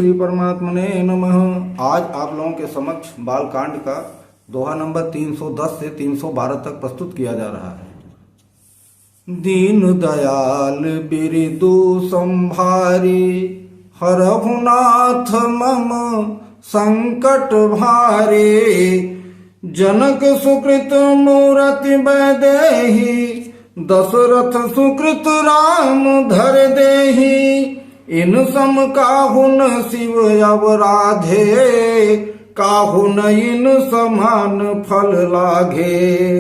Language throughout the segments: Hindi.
श्री परमात्मने नमः। आज आप लोगों के समक्ष बालकांड का दोहा नंबर 310 से 312 तक प्रस्तुत किया जा रहा है। दीन दयाल बिरदु संभारी, हरहु नाथ मम संकट भारे। जनक सुकृत मूरति वैदेही, दशरथ सुकृत राम धर देही। इन सम काहुन शिव अवराधे, काहुन इन समान फल लागे।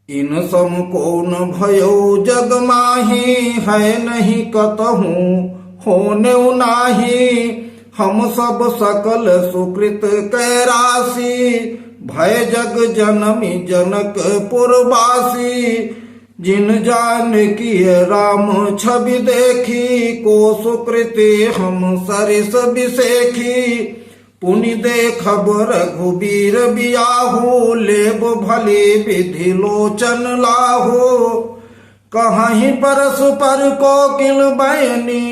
इन सम कौन भयो जग माही, है नहीं कतहु होने नाही। हम सब सकल सुकृत कैरासी, भय जग जनमी जनक पुरवासी। जिन जान की राम छवि देखी, को सुकृति हम सरिस बिसेखी। पुनि देखब रघुबीर बियाहू, लेब भले विधि लोचन लाहू। कहीं परस पर कोकिल बयनी,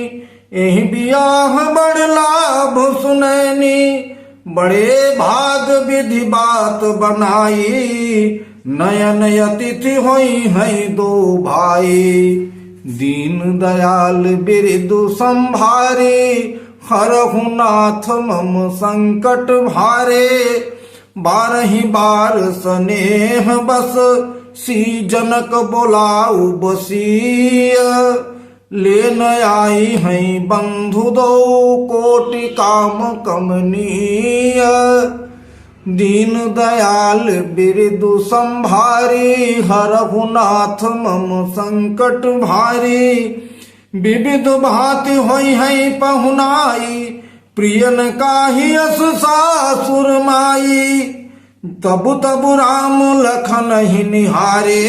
एहि बियाह बड़ लाभ सुनैनी। बड़े भाग विधि बात बनाई, नयन अतिथि होई है दो भाई। दीन दयाल बिरदु संभारे, हरहु नाथ मम संकट भारे। बारहि बार स्नेह बस, सी जनक बोलाऊ बसीय। लेन आई है बंधु दो, कोटि काम कमनीय। दीन दयाल बिरदु संभारी, हरहु नाथ मम संकट भारी। विविध भांति होई है पहुनाई, प्रियन काहि यस सासुर माई। तबु तबु राम लखन ही निहारे,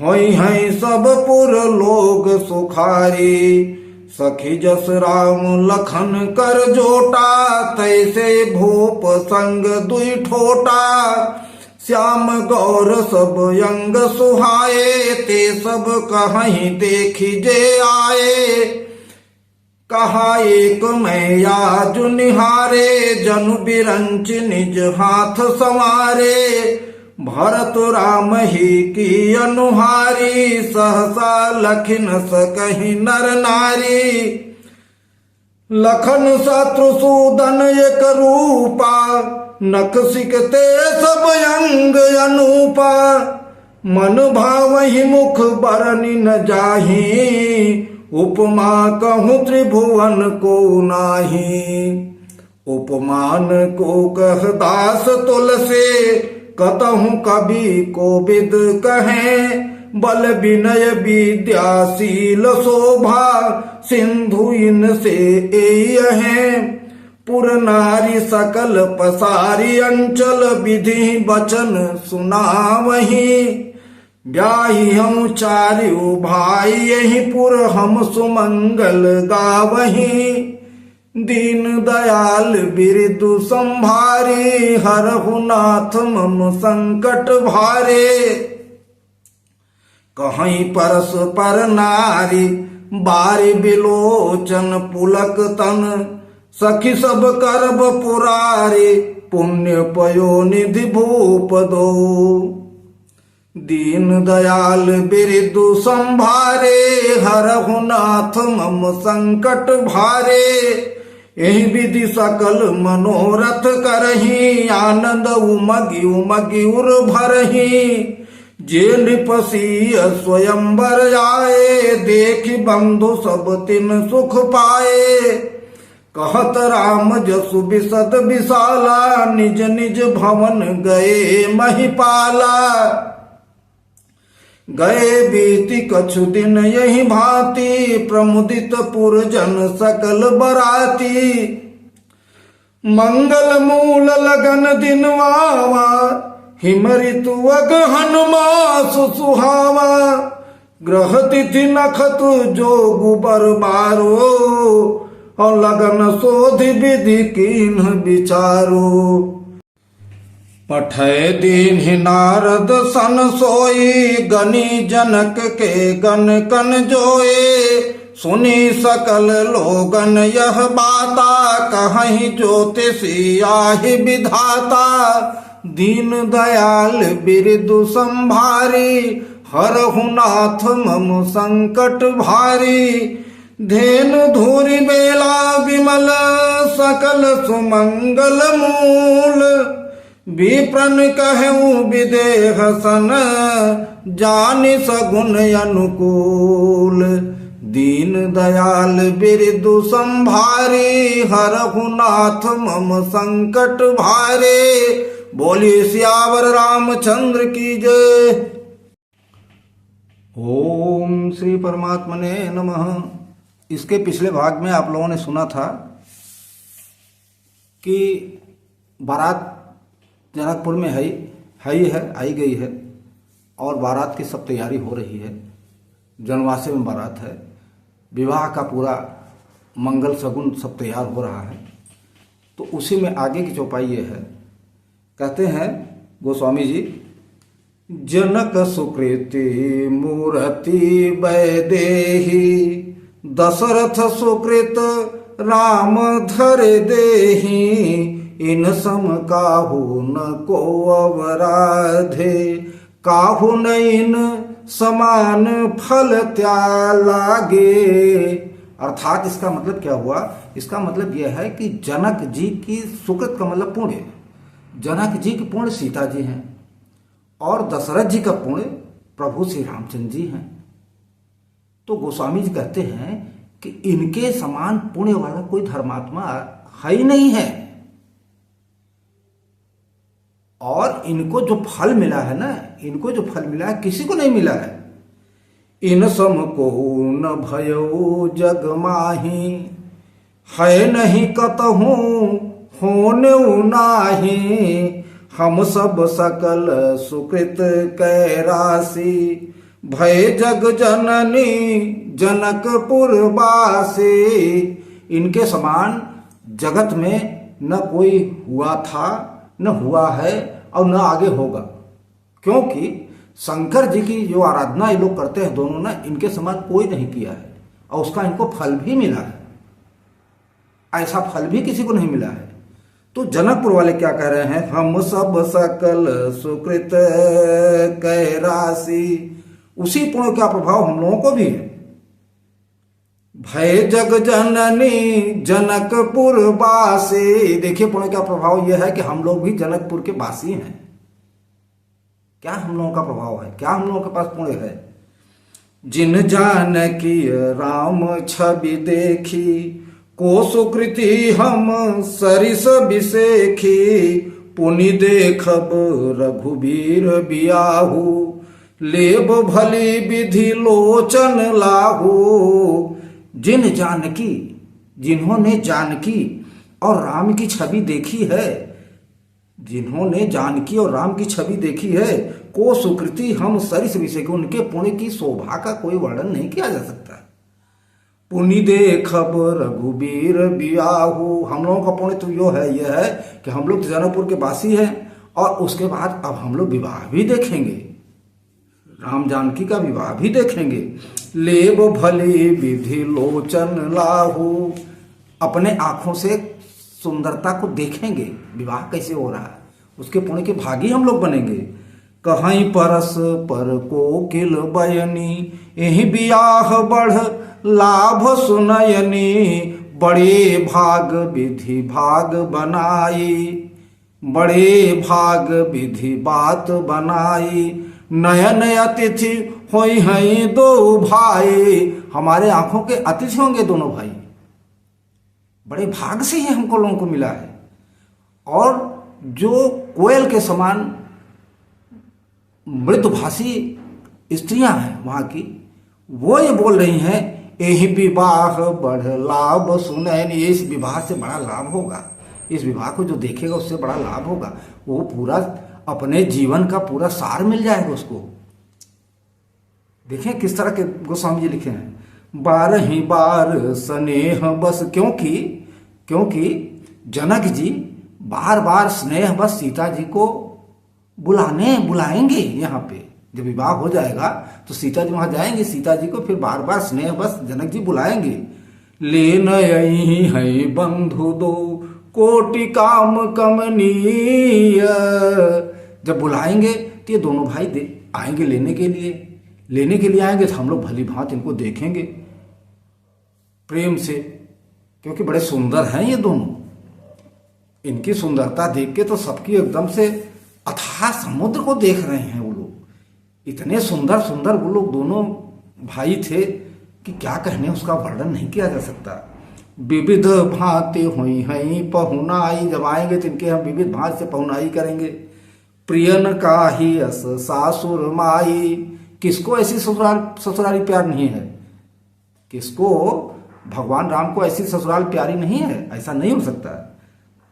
होई है सब पुर लोग सुखारी। सखी जस राम लखन कर जोटा, तैसे भूप संग दुई ठोटा। श्याम गौर सब अंग सुहाए, ते सब कहीं देखी जे आए। कहा एक मैं आज निहारे, जनु बिरंच निज हाथ संवारे। भरत राम ही की अनुहारी, सहसा लखन सकहि नर नारी। लखन शत्रुसूदन एक रूपा, नख सिकते सब अंग अनूपा। मन भावहि मुख बरनि न जाहि, उपमा कहूँ त्रिभुवन को नाही। उपमान को कह दास तुलसे, कतहु कवि कोविद कहें। बल विनय विद्याशील शोभा, सिंधु इनसे एयहे। पुर नारी सकल पसारी अंचल, विधि वचन सुनावही। ब्याही हम चारु भाई, यही पुर हम सुमंगल गावही। दीन दयाल बिरदु संभारी, हरहु नाथ मम संकट भारे। कहीं परस पर नारी, बारी बिलोचन पुलक तन। सखी सब करब पुरारे, पुण्य पयो निधि भूप दो। दीन दयाल बिरदु संभारे, हरहु नाथ मम संकट भारे। यही विधि सकल मनोरथ करही, आनंद उमगी उमगी उर भरही। जे नृपसीय स्वयंवर आए, देखि बंधु सब तिन सुख पाए। कहत राम जसु बिसद विशाला, निज निज भवन गए महिपाला। गए बीती कछु दिन यही भांति, प्रमुदित पुरजन सकल बराती। मंगल मूल लगन दिन वावा, हिम ऋतु अगहन मास सुहावा। ग्रह तिथि नखत जोगु बरबारो, और लगन शोधि विधि कीन्ह विचारो। पठय दीन्हि नारद सन सोई, गनी जनक के गन कन जोए। सुनी सकल लोगन यह बाता, कहीं ज्योतिषी आहि विधाता। दीन दयाल बिरदु संभारी, हरहु नाथ मम संकट भारी। धेनु धूरि बेला विमल, सकल सुमंगल मूल। विप्रन कहूँ विदेह सन, जानि सगुन अनुकूल। दीन दयाल बिरदु संभारी, हरहु नाथ मम संकट भारे। बोलिए सियावर रामचंद्र की जय। ओम श्री परमात्मने नमः। इसके पिछले भाग में आप लोगों ने सुना था कि बारात जनकपुर में आई गई है और बारात की सब तैयारी हो रही है। जनवासे में बारात है, विवाह का पूरा मंगल सगुन सब तैयार हो रहा है। तो उसी में आगे की चौपाई ये है, कहते हैं गोस्वामी जी, जनक सुकृति मूर्ति वैदेही, दशरथ सुकृत राम धर देही। इन सम काहू न को अवराधे, काहू न इन समान फल त्या लागे। अर्थात इसका मतलब क्या हुआ? इसका मतलब यह है कि जनक जी की सुकृत का मतलब पुण्य, जनक जी के पुण्य सीता जी हैं और दशरथ जी का पुण्य प्रभु श्री रामचंद्र जी हैं। तो गोस्वामी जी कहते हैं कि इनके समान पुण्य वाला कोई धर्मात्मा है ही नहीं है। और इनको जो फल मिला है ना, इनको जो फल मिला है किसी को नहीं मिला है। इन सम को न भयो जग माही, है नहीं कतहूँ होने नाही। हम सब सकल सुकृत कैरासी, भय जग जननी जनकपुर वासी। इनके समान जगत में न कोई हुआ था, न हुआ है और न आगे होगा। क्योंकि शंकर जी की जो आराधना ये लोग करते हैं दोनों ना, इनके समान कोई नहीं किया है और उसका इनको फल भी मिला है। ऐसा फल भी किसी को नहीं मिला है। तो जनकपुर वाले क्या कह रहे हैं? हम सब सकल सुकृत कैरासी। उसी पुण्य का प्रभाव हम लोगों को भी है। भय जग जननी जनकपुर वासी। देखिए पुण्य का प्रभाव यह है कि हम लोग भी जनकपुर के वासी हैं। क्या हम लोगों का प्रभाव है? क्या हम लोगों के पास पुण्य है? जिन जानकी राम छवि देखी, को सुकृति हम सरिस बिसेखी। पुनि देखब रघुबीर बियाहू, लेब भली विधि लोचन लाहू। जिन जानकी, जिन्होंने जानकी और राम की छवि देखी है, जिन्होंने जानकी और राम की छवि देखी है, को सुकृति हम सरिस बिसेखी। उनके पुण्य की शोभा का कोई वर्णन नहीं किया जा सकता। पुनि देखब रघुबीर बियाहू। हम लोगों का पुण्य तो यह है कि हम लोग जनकपुर के वासी हैं और उसके बाद अब हम लोग विवाह भी देखेंगे, राम जानकी का विवाह भी देखेंगे। लेब भली विधि लोचन लाहू। अपने आंखों से सुंदरता को देखेंगे, विवाह कैसे हो रहा है, उसके पुण्य के भागी हम लोग बनेंगे। कहीं परस पर कोकिल बयनी, यही बियाह बढ़ लाभ सुनयनी। बड़े भाग विधि भाग बनाई, बड़े भाग विधि बात बनाई। नयन अतिथि होई हैं दो भाई। हमारे आंखों के अतिथि होंगे दोनों भाई। बड़े भाग से ही हमको लोगों को मिला है। और जो कोयल के समान मृदुभाषी स्त्रियां हैं वहां की, वो ये बोल रही हैं, यही विवाह बढ़ लाभ सुनैन। ये इस विवाह से बड़ा लाभ होगा, इस विवाह को जो देखेगा उससे बड़ा लाभ होगा। वो पूरा अपने जीवन का पूरा सार मिल जाएगा उसको। देखें किस तरह के गोस्वामी जी लिखे हैं, 12 बार स्नेह बस। क्योंकि जनक जी बार बार स्नेह बस सीता जी को बुलाएंगे यहाँ पे, जब विवाह हो जाएगा तो सीता जी वहां जाएंगे, सीता जी को फिर बार बार स्नेह बस जनक जी बुलाएंगे। लेन यही है बंधु दो कोटि काम कमनीय। जब बुलाएंगे तो ये दोनों भाई आएंगे लेने के लिए आएंगे, तो हम लोग भली भांत इनको देखेंगे प्रेम से, क्योंकि बड़े सुंदर हैं ये दोनों। इनकी सुंदरता देख के तो सबकी एकदम से अथाह समुद्र को देख रहे हैं वो लोग। इतने सुंदर सुंदर वो लोग दोनों भाई थे कि क्या कहने, उसका वर्णन नहीं किया जा सकता। विविध भांति हुई हैं पहुनाई, जब आएंगे तो इनके हम विविध भांति से पहुनाई करेंगे। प्रियन का ही अस सासुर माई, किसको ऐसी ससुराली प्यार नहीं है, किसको भगवान राम को ऐसी ससुराल प्यारी नहीं है, ऐसा नहीं हो सकता।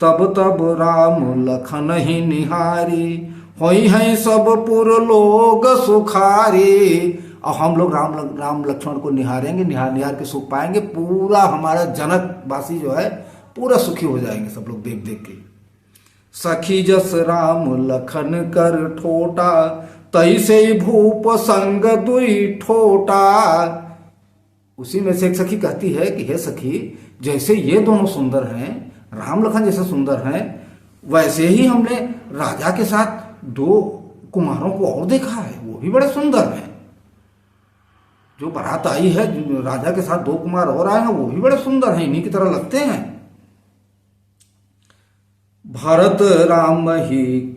तब तब राम लखन ही निहारी, होई हैं सब पुर लोग सुखारी। और हम लोग राम लक्ष्मण को निहारेंगे, निहार के सुख पाएंगे। पूरा हमारा जनक वासी जो है पूरा सुखी हो जाएंगे सब लोग देख देख के। सखी जस राम लखन कर ठोटा, तैसे भूप संग दुई ठोटा। उसी में से एक सखी कहती है कि हे सखी, जैसे ये दोनों सुंदर हैं, राम लखन जैसे सुंदर हैं, वैसे ही हमने राजा के साथ दो कुमारों को और देखा है, वो भी बड़े सुंदर हैं। जो बारात आई है, राजा के साथ दो कुमार और आए हैं, वो भी बड़े सुंदर हैं, इन्हीं की तरह लगते हैं। भरत राम ही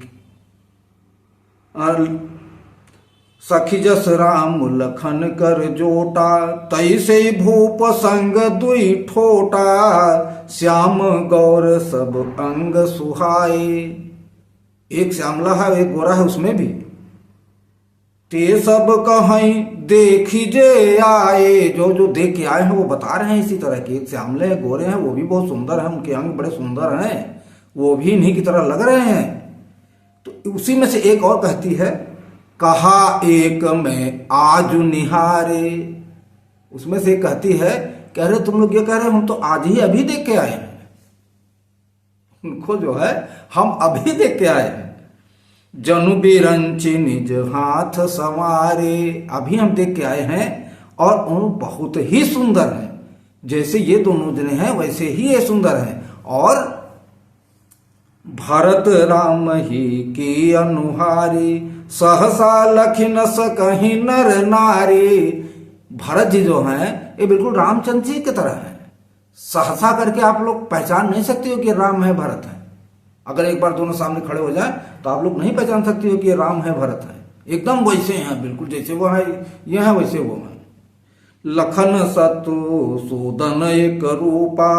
सखी जस राम लखन कर जोटा, तैसे भूप संग दुई ठोटा। श्याम गौर सब अंग सुहाए, एक श्यामला है एक गोरा है उसमें भी। ते सब कहीं देखी जे आए, जो देख के आए हैं वो बता रहे हैं इसी तरह के। एक श्यामले हैं, गोरे हैं, वो भी बहुत सुंदर हैं, उनके अंग बड़े सुंदर हैं, वो भी इन्हीं की तरह लग रहे हैं। तो उसी में से एक और कहती है, कहा एक में आज निहारे। उसमें से एक कहती है, कह रहे तुम लोग ये कह रहे हम तो आज ही अभी देख के आए हैं, उनको जो है हम अभी देख के आए हैं। जनु बिरंची निज हाथ संवारे, अभी हम देख के आए हैं और उन बहुत ही सुंदर हैं। जैसे ये दोनों जने हैं वैसे ही ये सुंदर हैं। और भरत राम ही की अनुहारी, सहसा लखिन सकहीं नर नारी। भरत जी जो हैं ये बिल्कुल रामचंद्र जी की तरह हैं। सहसा करके आप लोग पहचान नहीं सकते हो कि राम है भरत है। अगर एक बार दोनों सामने खड़े हो जाए तो आप लोग नहीं पहचान सकते हो कि ये राम है भरत है। एकदम वैसे हैं, बिल्कुल जैसे वो है ये है वैसे वो है। लखन सतु सूदन एक रूपा,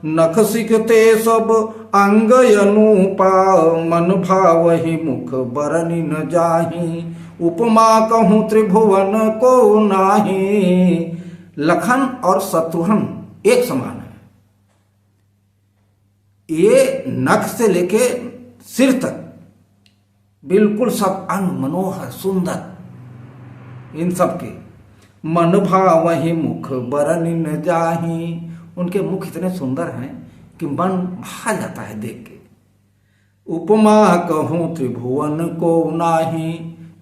नख सिखते सब अंग अनूपा। मन भावहि मुख बरनि न जाहि, उपमा कहूँ त्रिभुवन को नाही। लखन और शत्रुघ्न एक समान है। ये नख से लेके सिर तक बिल्कुल सब अंग मनोहर सुंदर, इन सब के। मन भावहि मुख बरनि न जाहि, उनके मुख इतने सुंदर हैं कि मन भा जाता है देख के। उपमा कहूँ त्रिभुवन को नाही,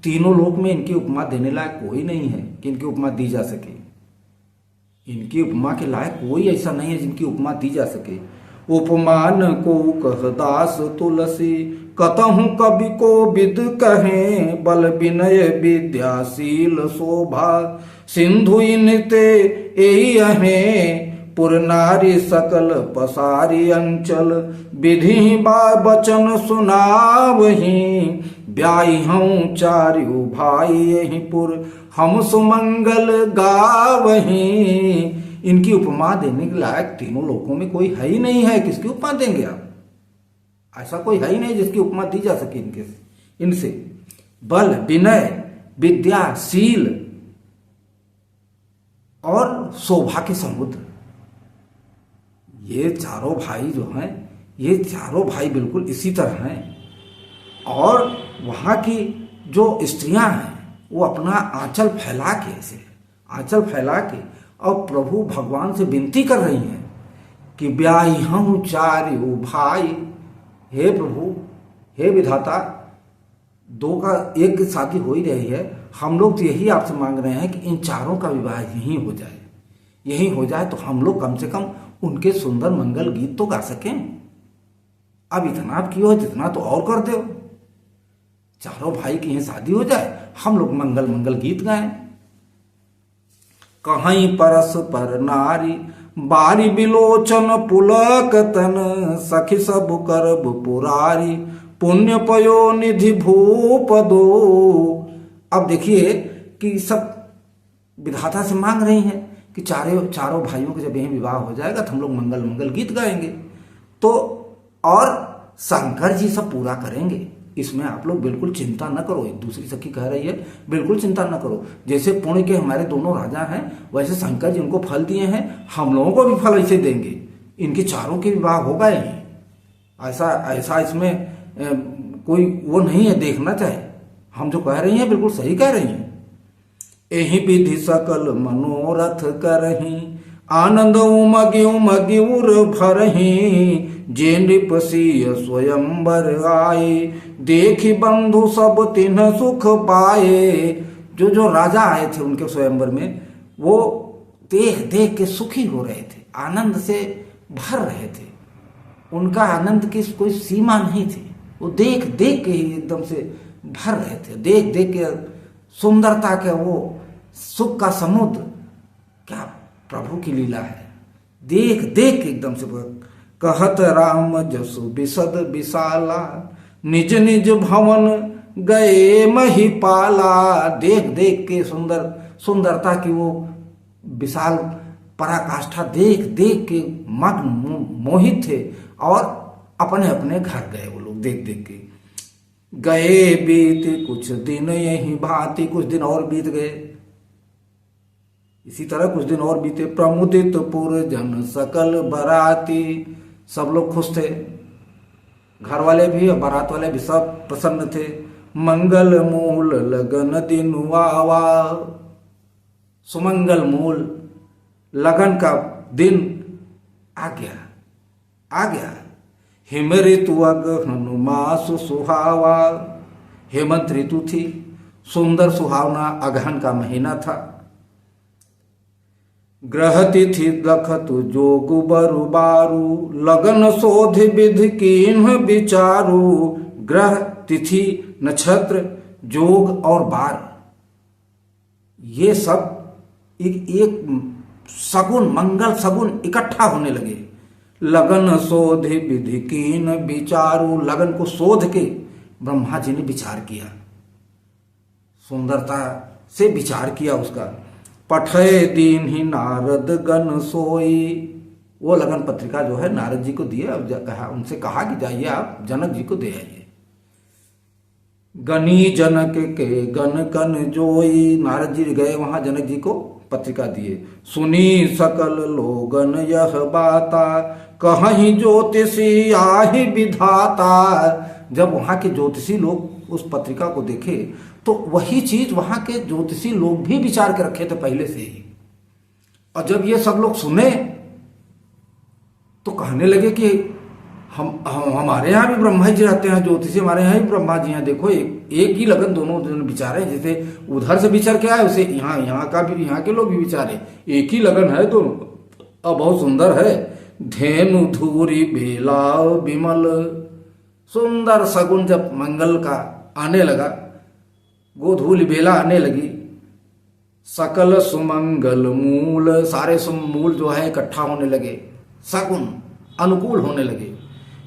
तीनों लोक में इनकी उपमा देने लायक कोई नहीं है कि इनकी उपमा दी जा सके। इनकी उपमा के लायक कोई ऐसा नहीं है जिनकी उपमा दी जा सके। उपमान को कह दास तुलसी, कतहु कवि को विद कहें। बल विनय विद्याशील शोभा, सिंधु इनते एई अहें। पुर नारी सकल पसारी अंचल, विधि बा बचन सुनावही। ब्याई हूँ चारु भाई यही पुर, हम सुमंगल गावही। इनकी उपमा देने के लायक तीनों लोगों में कोई है ही नहीं है। किसकी उपमा देंगे आप? ऐसा कोई है ही नहीं जिसकी उपमा दी जा सके इनसे। बल विनय विद्याशील और शोभा के समुद्र, ये चारों भाई जो हैं, ये चारों भाई बिल्कुल इसी तरह हैं। और वहां की जो स्त्रियां हैं वो अपना आंचल फैला के, ऐसे आंचल फैला के और प्रभु भगवान से विनती कर रही हैं कि ब्याई हम चारु भाई, हे प्रभु हे विधाता, दो का एक की शादी हो ही रही है, हम लोग तो यही आपसे मांग रहे हैं कि इन चारों का विवाह यहीं हो जाए, यहीं हो जाए तो हम लोग कम से कम उनके सुंदर मंगल गीत तो गा सकें। अब इतना आप किए हो, जितना तो और कर दो, चारों भाई की यहीं शादी हो जाए, हम लोग मंगल मंगल गीत गाएं। कहीं परस पर नारी बारी बिलोचन पुलक तन, सखी सब करब पुरारी पुण्य पयो निधि भूप दो। अब देखिए कि सब विधाता से मांग रही हैं कि चारों भाइयों के जब यही विवाह हो जाएगा तो हम लोग मंगल मंगल गीत गाएंगे, तो और शंकर जी सब पूरा करेंगे, इसमें आप लोग बिल्कुल चिंता न करो। एक दूसरी सखी कह रही है बिल्कुल चिंता न करो, जैसे पुण्य के हमारे दोनों राजा हैं वैसे शंकर जी उनको फल दिए हैं, हम लोगों को भी फल ऐसे देंगे, इनके चारों के विवाह होगा ही। ऐसा ऐसा इसमें कोई वो नहीं है, देखना चाहे। हम जो कह रही हैं बिल्कुल सही कह रही हैं। एहि विधि सकल मनोरथ करही, आनंद उमगी उमगी उर भरही, जे नृपसीय स्वयंवर आए, देखी बंधु सब तिन्ह सुख पाए। जो जो राजा आए थे उनके स्वयंवर में, वो देख देख के सुखी हो रहे थे, आनंद से भर रहे थे, उनका आनंद की कोई सीमा नहीं थी, वो देख देख के ही एकदम से भर रहे थे, देख देख के सुंदरता के वो सुख का समुद्र, क्या प्रभु की लीला है, देख देख के एकदम से। कहत राम जसु बिसद विशाला, निज निज भवन गए महिपाला। देख देख के सुंदरता की वो विशाल पराकाष्ठा देख देख के मग्न मोहित थे, और अपने अपने घर गए वो लोग देख देख के। गए बीत कुछ दिन यही भांति, कुछ दिन और बीत गए, इसी तरह कुछ दिन और बीते। प्रमुदित पुर जन सकल बराती, सब लोग खुश थे, घर वाले भी और बारात वाले भी सब प्रसन्न थे। मंगल मूल लगन दिन आवा, सुमंगल मूल लगन का दिन आ गया आ गया। हिम ऋतु अगहन मास सुहावा, हेमंत ऋतु थी, सुंदर सुहावना अगहन का महीना था। ग्रह तिथि लखतु जोगु बरु बारू, लगन शोध विधि कीन्ह विचारू। ग्रह तिथि नक्षत्र जोग और बार, ये सब एक सगुन मंगल सगुन इकट्ठा होने लगे। लगन शोध विधि कीन विचारू, लगन को शोध के ब्रह्मा जी ने विचार किया, सुंदरता से विचार किया उसका। पठय दीन ही नारद गण सोई, वो लगन पत्रिका जो है नारद जी को दिए, उनसे कहा कि जाइए आप जनक जी को दे आइए। गनी जनक के गण कन जोई, नारद जी गए वहां जनक जी को पत्रिका दिए। सुनी सकल लोगन यह बाता, कहीं ज्योतिषी आहि विधाता। जब वहां के ज्योतिषी लोग उस पत्रिका को देखे तो वही चीज वहां के ज्योतिषी लोग भी विचार के रखे थे पहले से ही, और जब ये सब लोग सुने तो कहने लगे कि हम हमारे यहाँ भी ब्रह्मा जी रहते हैं, ज्योतिषी हमारे यहाँ भी ब्रह्मा जी हैं। देखो एक ही लगन दोनों विचारे, जैसे उधर से विचार के आए उसे यहाँ का भी, यहाँ के लोग भी विचारे, एक ही लगन है दोनों, अब बहुत सुंदर है। धेनु धूरी बेला विमल, सुंदर सगुन जब मंगल का आने लगा, गोधूली बेला आने लगी। सकल सुमंगल मूल, सारे मूल जो है इकट्ठा होने लगे, सगुन अनुकूल होने लगे।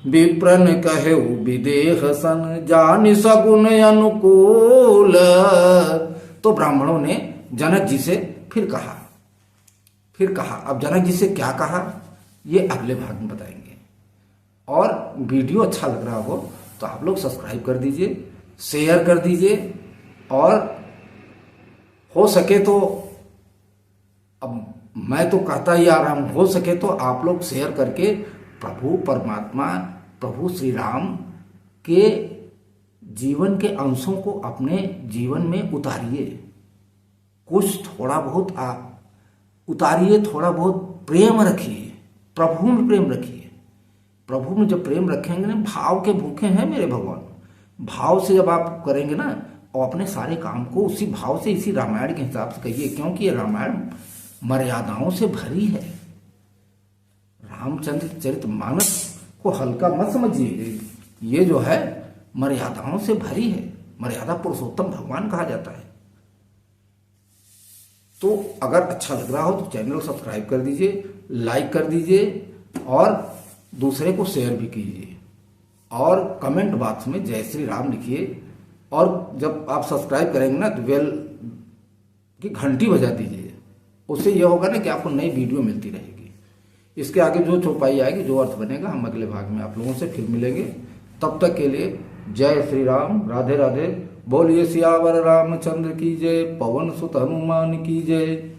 विप्रन कहे विदेह सन, जानि सगुन अनुकूल। तो ब्राह्मणों ने जनक जी से फिर कहा। अब जनक जी से क्या कहा ये अगले भाग में बताएंगे। और वीडियो अच्छा लग रहा हो तो आप लोग सब्सक्राइब कर दीजिए, शेयर कर दीजिए, और हो सके तो, अब मैं तो कहता ही आ रहा हूं, हो सके तो आप लोग शेयर करके प्रभु परमात्मा, प्रभु श्री राम के जीवन के अंशों को अपने जीवन में उतारिए, कुछ थोड़ा बहुत आप उतारिए, थोड़ा बहुत प्रेम रखिए, प्रभु में प्रेम रखिए। प्रभु में जब प्रेम रखेंगे ना, भाव के भूखे हैं मेरे भगवान, भाव से जब आप करेंगे ना, और अपने सारे काम को उसी भाव से, इसी रामायण के हिसाब से कहिए, क्योंकि ये रामायण मर्यादाओं से भरी है। रामचंद्र चरितमानस को हल्का मत समझिए, ये जो है मर्यादाओं से भरी है। मर्यादा पुरुषोत्तम भगवान कहा जाता है। तो अगर अच्छा लग रहा हो तो चैनल को सब्सक्राइब कर दीजिए, लाइक कर दीजिए और दूसरे को शेयर भी कीजिए, और कमेंट बॉक्स में जय श्री राम लिखिए। और जब आप सब्सक्राइब करेंगे ना तो बेल की घंटी बजा दीजिए। उससे यह होगा ना कि आपको नई वीडियो मिलती रहेगी। इसके आगे जो चौपाई आएगी, जो अर्थ बनेगा, हम अगले भाग में आप लोगों से फिर मिलेंगे। तब तक के लिए जय श्री राम, राधे राधे। बोलिए सियावर रामचंद्र की जय, पवन सुत हनुमान की जय।